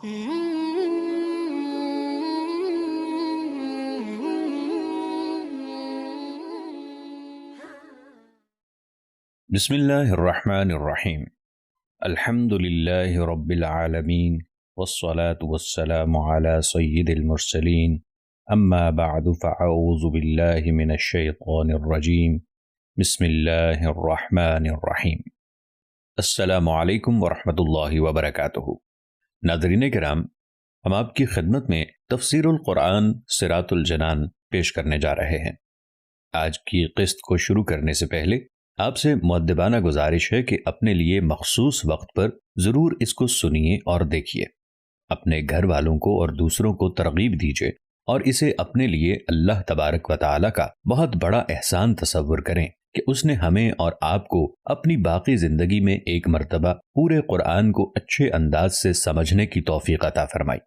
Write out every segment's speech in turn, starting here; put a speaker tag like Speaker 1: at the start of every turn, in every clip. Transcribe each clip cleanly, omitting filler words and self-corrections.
Speaker 1: بسم اللہ الرحمن الرحیم الحمد للہ رب العالمین والصلاة والسلام علی سید المرسلین اما بعد فاعوذ باللہ من الشیطان الرجیم بسم اللہ الرحمن الرحیم۔ السلام علیکم ورحمۃ اللہ وبرکاتہ۔ ناظرین کرام، ہم آپ کی خدمت میں تفسیر القرآن صراط الجنان پیش کرنے جا رہے ہیں۔ آج کی قسط کو شروع کرنے سے پہلے آپ سے مؤدبانہ گزارش ہے کہ اپنے لیے مخصوص وقت پر ضرور اس کو سنیے اور دیکھیے، اپنے گھر والوں کو اور دوسروں کو ترغیب دیجیے اور اسے اپنے لیے اللہ تبارک و تعالی کا بہت بڑا احسان تصور کریں کہ اس نے ہمیں اور آپ کو اپنی باقی زندگی میں ایک مرتبہ پورے قرآن کو اچھے انداز سے سمجھنے کی توفیق عطا فرمائی۔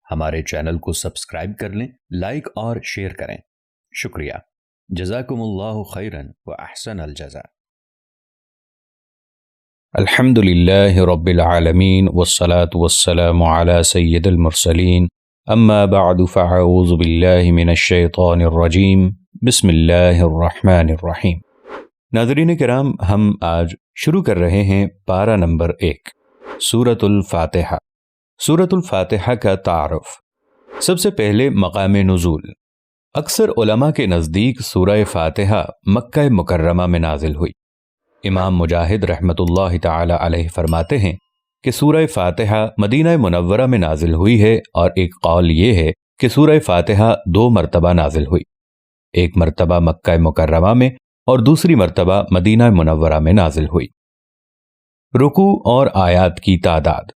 Speaker 1: ہمارے چینل کو سبسکرائب کر لیں، لائک اور شیئر کریں۔ شکریہ۔ جزاکم اللہ خیرا واحسن الجزاء۔ الحمد للہ رب العالمین والصلاة والسلام علی سید المرسلین اما بعد فاعوذ باللہ من الشیطان الرجیم بسم اللہ الرحمن الرحیم۔ ناظرین کرام، ہم آج شروع کر رہے ہیں پارہ نمبر 1، سورۃ الفاتحہ۔ سورۃ الفاتحہ کا تعارف۔ سب سے پہلے مقام نزول۔ اکثر علماء کے نزدیک سورہ فاتحہ مکہ مکرمہ میں نازل ہوئی۔ امام مجاہد رحمۃ اللہ تعالی علیہ فرماتے ہیں کہ سورہ فاتحہ مدینہ منورہ میں نازل ہوئی ہے، اور ایک قول یہ ہے کہ سورہ فاتحہ 2 مرتبہ نازل ہوئی، ایک مرتبہ مکہ مکرمہ میں اور دوسری مرتبہ مدینہ منورہ میں نازل ہوئی۔ رکوع اور آیات کی تعداد۔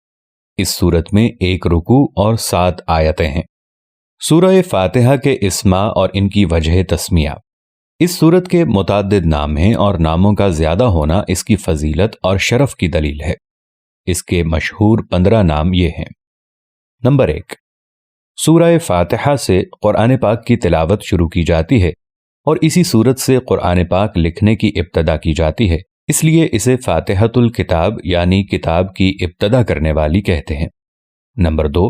Speaker 1: اس سورت میں 1 رکوع اور 7 آیتیں ہیں۔ سورہ فاتحہ کے اسماء اور ان کی وجہ تسمیہ۔ اس سورت کے متعدد نام ہیں اور ناموں کا زیادہ ہونا اس کی فضیلت اور شرف کی دلیل ہے۔ اس کے مشہور 15 نام یہ ہیں۔ نمبر 1، سورہ فاتحہ سے قرآن پاک کی تلاوت شروع کی جاتی ہے، اور اسی سورت سے قرآن پاک لکھنے کی ابتدا کی جاتی ہے، اس لیے اسے فاتحۃ الکتاب یعنی کتاب کی ابتدا کرنے والی کہتے ہیں۔ نمبر 2،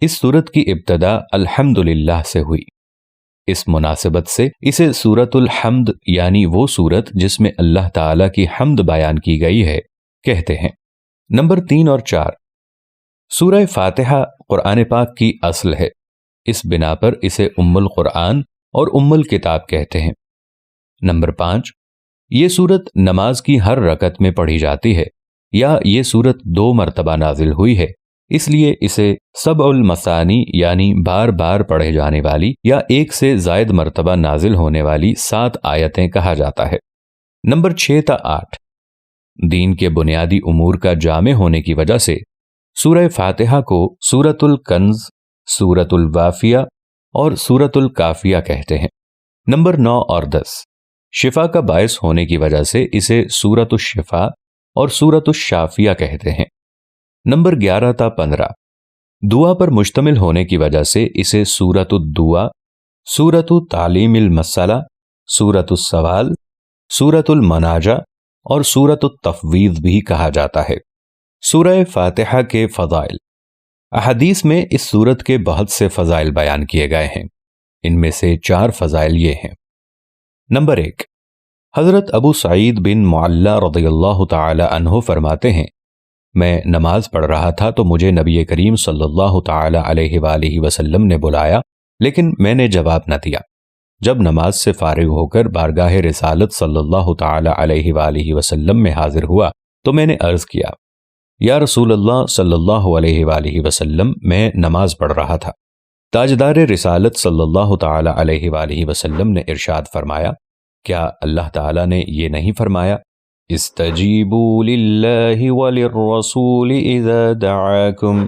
Speaker 1: اس سورت کی ابتدا الحمدللہ سے ہوئی، اس مناسبت سے اسے سورۃ الحمد یعنی وہ سورت جس میں اللہ تعالیٰ کی حمد بیان کی گئی ہے کہتے ہیں۔ نمبر 3 اور 4، سورہ فاتحہ قرآن پاک کی اصل ہے، اس بنا پر اسے ام القرآن اور ام الکتاب کہتے ہیں۔ نمبر 5، یہ سورت نماز کی ہر رکعت میں پڑھی جاتی ہے، یا یہ سورت 2 مرتبہ نازل ہوئی ہے، اس لیے اسے سبع المثانی یعنی بار بار پڑھے جانے والی یا 1 سے زائد مرتبہ نازل ہونے والی 7 آیتیں کہا جاتا ہے۔ نمبر 6 تا 8، دین کے بنیادی امور کا جامع ہونے کی وجہ سے سورہ فاتحہ کو سورۃ الکنز، سورۃ الوافیہ اور سورۃ الکافیہ کہتے ہیں۔ نمبر 9 اور 10، شفا کا باعث ہونے کی وجہ سے اسے سورۃ الشفا اور سورۃ الشافیہ کہتے ہیں۔ نمبر 11 تا 15، دعا پر مشتمل ہونے کی وجہ سے اسے سورۃ الدعا، سورۃ تعلیم المسئلہ، سورۃ السوال، سورۃ المناجہ اور سورۃ التفویض بھی کہا جاتا ہے۔ سورہ فاتحہ کے فضائل۔ احادیث میں اس سورت کے بہت سے فضائل بیان کیے گئے ہیں، ان میں سے 4 فضائل یہ ہیں۔ نمبر 1، حضرت ابو سعید بن معلہ رضی اللہ تعالی عنہ فرماتے ہیں، میں نماز پڑھ رہا تھا تو مجھے نبی کریم صلی اللہ تعالی علیہ وآلہ وسلم نے بلایا، لیکن میں نے جواب نہ دیا۔ جب نماز سے فارغ ہو کر بارگاہ رسالت صلی اللہ تعالی علیہ وآلہ وسلم میں حاضر ہوا تو میں نے عرض کیا، یا رسول اللہ صلی اللہ علیہ وآلہ وسلم، میں نماز پڑھ رہا تھا۔ تاجدار رسالت صلی اللہ تعالی علیہ وآلہ وسلم نے ارشاد فرمایا، کیا اللہ تعالی نے یہ نہیں فرمایا، استجیبوا للہ وللرسول اذا دعاکم،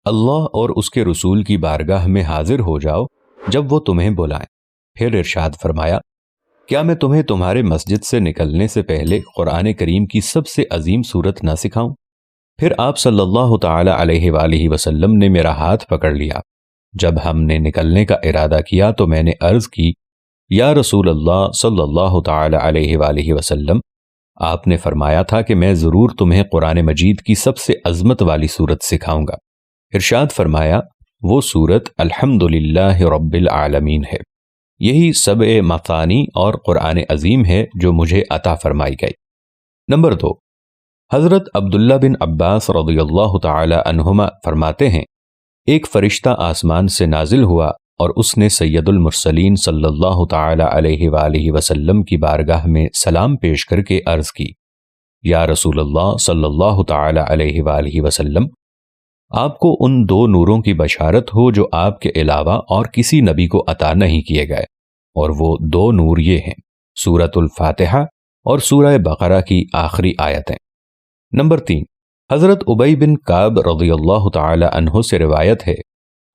Speaker 1: اللہ اور اس کے رسول کی بارگاہ میں حاضر ہو جاؤ جب وہ تمہیں بلائیں۔ پھر ارشاد فرمایا، کیا میں تمہیں تمہارے مسجد سے نکلنے سے پہلے قرآن کریم کی سب سے عظیم سورت نہ سکھاؤں؟ پھر آپ صلی اللہ تعالی علیہ وآلہ وسلم نے میرا ہاتھ پکڑ لیا۔ جب ہم نے نکلنے کا ارادہ کیا تو میں نے عرض کی، یا رسول اللہ صلی اللہ تعالی علیہ وآلہ وسلم، آپ نے فرمایا تھا کہ میں ضرور تمہیں قرآن مجید کی سب سے عظمت والی سورت سکھاؤں گا۔ ارشاد فرمایا وہ سورت الحمدللہ رب العالمین ہے، یہی سبع مثانی اور قرآن عظیم ہے جو مجھے عطا فرمائی گئی۔ نمبر 2، حضرت عبداللہ بن عباس رضی اللہ تعالی عنہما فرماتے ہیں ایک فرشتہ آسمان سے نازل ہوا اور اس نے سید المرسلین صلی اللہ تعالی علیہ وآلہ وسلم کی بارگاہ میں سلام پیش کر کے عرض کی، یا رسول اللہ صلی اللہ تعالی علیہ وآلہ وسلم، آپ کو ان 2 نوروں کی بشارت ہو جو آپ کے علاوہ اور کسی نبی کو عطا نہیں کیے گئے، اور وہ 2 نور یہ ہیں سورۃ الفاتحہ اور سورہ بقرہ کی آخری آیتیں۔ نمبر 3، حضرت ابی بن کعب رضی اللہ تعالی عنہ سے روایت ہے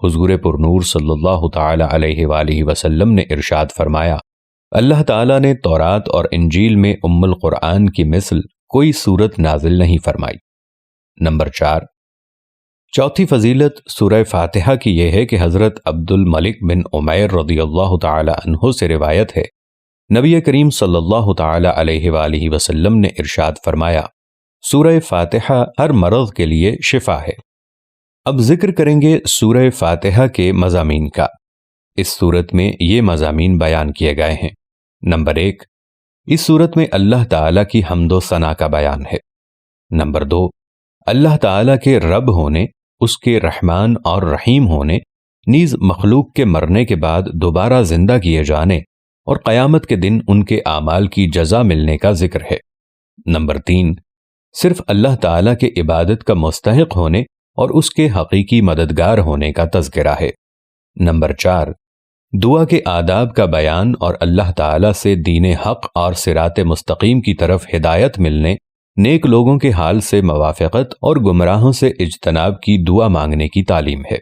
Speaker 1: حضور پرنور صلی اللہ تعالی علیہ وآلہ وسلم نے ارشاد فرمایا، اللہ تعالی نے تورات اور انجیل میں ام القرآن کی مثل کوئی سورت نازل نہیں فرمائی۔ نمبر 4، چوتھی فضیلت سورہ فاتحہ کی یہ ہے کہ حضرت عبد الملک بن عمیر رضی اللہ تعالی عنہ سے روایت ہے نبی کریم صلی اللہ تعالی علیہ وآلہ وسلم نے ارشاد فرمایا، سورہ فاتحہ ہر مرض کے لیے شفا ہے۔ اب ذکر کریں گے سورہ فاتحہ کے مضامین کا۔ اس صورت میں یہ مضامین بیان کیے گئے ہیں۔ نمبر 1، اس صورت میں اللہ تعالیٰ کی حمد و ثنا کا بیان ہے۔ نمبر 2، اللہ تعالیٰ کے رب ہونے، اس کے رحمان اور رحیم ہونے، نیز مخلوق کے مرنے کے بعد دوبارہ زندہ کیے جانے اور قیامت کے دن ان کے اعمال کی جزا ملنے کا ذکر ہے۔ نمبر 3، صرف اللہ تعالیٰ کے عبادت کا مستحق ہونے اور اس کے حقیقی مددگار ہونے کا تذکرہ ہے۔ نمبر 4، دعا کے آداب کا بیان اور اللہ تعالیٰ سے دین حق اور صراط مستقیم کی طرف ہدایت ملنے، نیک لوگوں کے حال سے موافقت اور گمراہوں سے اجتناب کی دعا مانگنے کی تعلیم ہے۔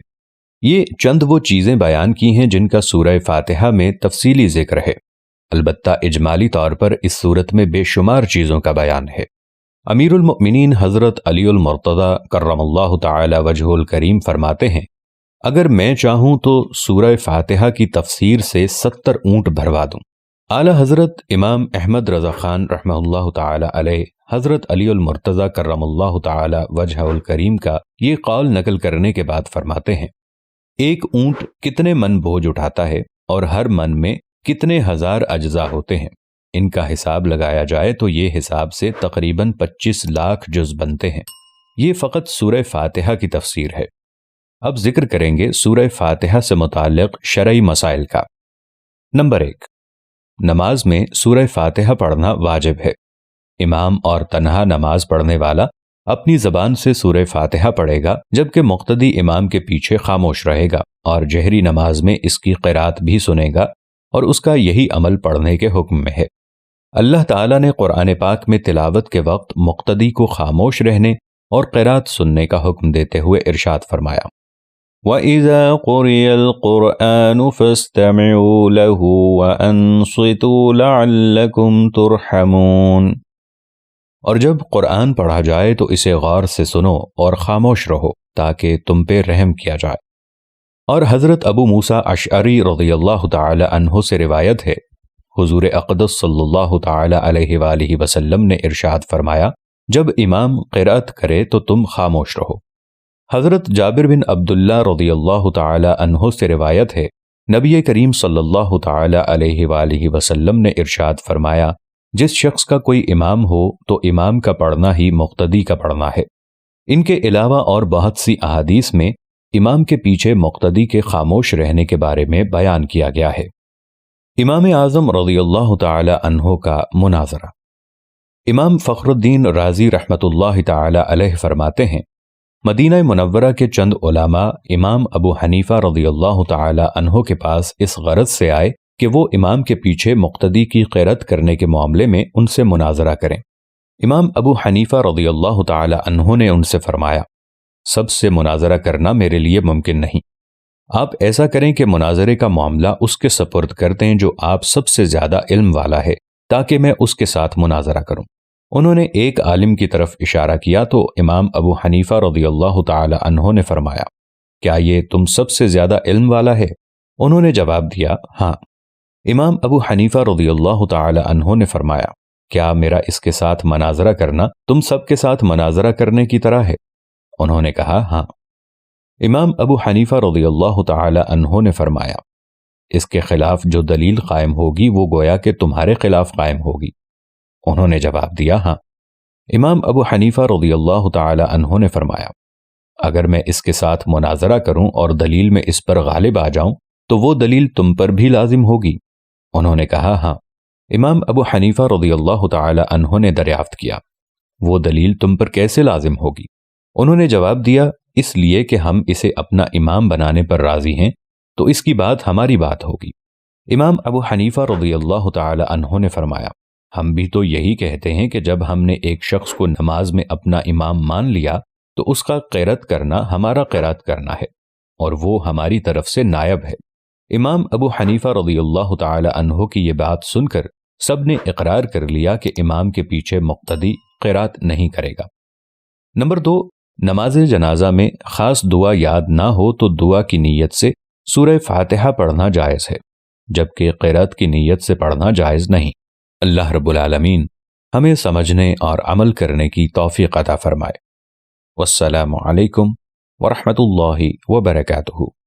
Speaker 1: یہ چند وہ چیزیں بیان کی ہیں جن کا سورہ فاتحہ میں تفصیلی ذکر ہے، البتہ اجمالی طور پر اس صورت میں بے شمار چیزوں کا بیان ہے۔ امیر المؤمنین حضرت علی المرتضی کرم اللہ تعالی وجہہ الکریم فرماتے ہیں، اگر میں چاہوں تو سورہ فاتحہ کی تفسیر سے 70 اونٹ بھروا دوں۔ اعلی حضرت امام احمد رضا خان رحمہ اللہ تعالی علیہ حضرت علی المرتضی کرم اللہ تعالی وجہہ الکریم کا یہ قول نقل کرنے کے بعد فرماتے ہیں، ایک اونٹ کتنے من بوجھ اٹھاتا ہے اور ہر من میں کتنے ہزار اجزاء ہوتے ہیں، ان کا حساب لگایا جائے تو یہ حساب سے تقریباً 25 لاکھ جز بنتے ہیں۔ یہ فقط سورہ فاتحہ کی تفسیر ہے۔ اب ذکر کریں گے سورہ فاتحہ سے متعلق شرعی مسائل کا۔ نمبر 1، نماز میں سورہ فاتحہ پڑھنا واجب ہے۔ امام اور تنہا نماز پڑھنے والا اپنی زبان سے سورہ فاتحہ پڑھے گا، جبکہ مقتدی امام کے پیچھے خاموش رہے گا اور جہری نماز میں اس کی قرات بھی سنے گا، اور اس کا یہی عمل پڑھنے کے حکم میں ہے۔ اللہ تعالیٰ نے قرآن پاک میں تلاوت کے وقت مقتدی کو خاموش رہنے اور قرات سننے کا حکم دیتے ہوئے ارشاد فرمایا، وَإِذَا قُرِئَ الْقُرْآنُ فَاسْتَمِعُوا لَهُ وَأَنصِتُوا لَعَلَّكُمْ تُرْحَمُونَ، اور جب قرآن پڑھا جائے تو اسے غور سے سنو اور خاموش رہو تاکہ تم پہ رحم کیا جائے۔ اور حضرت ابو موسیٰ اشعری رضی اللہ تعالی عنہ سے روایت ہے حضور اقدس صلی اللہ تعالی علیہ وآلہ وسلم نے ارشاد فرمایا، جب امام قرأت کرے تو تم خاموش رہو۔ حضرت جابر بن عبداللہ رضی اللہ تعالی عنہ سے روایت ہے نبی کریم صلی اللہ تعالی علیہ وآلہ وسلم نے ارشاد فرمایا، جس شخص کا کوئی امام ہو تو امام کا پڑھنا ہی مقتدی کا پڑھنا ہے۔ ان کے علاوہ اور بہت سی احادیث میں امام کے پیچھے مقتدی کے خاموش رہنے کے بارے میں بیان کیا گیا ہے۔ امام اعظم رضی اللہ تعالی عنہ کا مناظرہ۔ امام فخر الدین رازی رحمۃ اللہ تعالی علیہ فرماتے ہیں، مدینہ منورہ کے چند علماء امام ابو حنیفہ رضی اللہ تعالی عنہ کے پاس اس غرض سے آئے کہ وہ امام کے پیچھے مقتدی کی قرأت کرنے کے معاملے میں ان سے مناظرہ کریں۔ امام ابو حنیفہ رضی اللہ تعالی عنہ نے ان سے فرمایا، سب سے مناظرہ کرنا میرے لیے ممکن نہیں، آپ ایسا کریں کہ مناظرے کا معاملہ اس کے سپرد کر دیں جو آپ سب سے زیادہ علم والا ہے، تاکہ میں اس کے ساتھ مناظرہ کروں۔ انہوں نے ایک عالم کی طرف اشارہ کیا تو امام ابو حنیفہ رضی اللہ تعالی عنہ نے فرمایا، کیا یہ تم سب سے زیادہ علم والا ہے؟ انہوں نے جواب دیا، ہاں۔ امام ابو حنیفہ رضی اللہ تعالی عنہ نے فرمایا، کیا میرا اس کے ساتھ مناظرہ کرنا تم سب کے ساتھ مناظرہ کرنے کی طرح ہے؟ انہوں نے کہا، ہاں۔ امام ابو حنیفہ رضی اللہ تعالی عنہ نے فرمایا، اس کے خلاف جو دلیل قائم ہوگی وہ گویا کہ تمہارے خلاف قائم ہوگی۔ انہوں نے جواب دیا، ہاں۔ امام ابو حنیفہ رضی اللہ تعالی عنہ نے فرمایا، اگر میں اس کے ساتھ مناظرہ کروں اور دلیل میں اس پر غالب آ جاؤں تو وہ دلیل تم پر بھی لازم ہوگی۔ انہوں نے کہا، ہاں۔ امام ابو حنیفہ رضی اللہ تعالی عنہ نے دریافت کیا، وہ دلیل تم پر کیسے لازم ہوگی؟ انہوں نے جواب دیا، اس لیے کہ ہم اسے اپنا امام بنانے پر راضی ہیں تو اس کی بات ہماری بات ہوگی۔ امام ابو حنیفہ رضی اللہ تعالی عنہ نے فرمایا، ہم بھی تو یہی کہتے ہیں کہ جب ہم نے ایک شخص کو نماز میں اپنا امام مان لیا تو اس کا قرات کرنا ہمارا قرات کرنا ہے اور وہ ہماری طرف سے نائب ہے۔ امام ابو حنیفہ رضی اللہ تعالی عنہ کی یہ بات سن کر سب نے اقرار کر لیا کہ امام کے پیچھے مقتدی قرات نہیں کرے گا۔ نمبر 2، نماز جنازہ میں خاص دعا یاد نہ ہو تو دعا کی نیت سے سورہ فاتحہ پڑھنا جائز ہے، جبکہ قرات کی نیت سے پڑھنا جائز نہیں۔ اللہ رب العالمین ہمیں سمجھنے اور عمل کرنے کی توفیق عطا فرمائے۔ والسلام علیکم ورحمۃ اللہ وبرکاتہ۔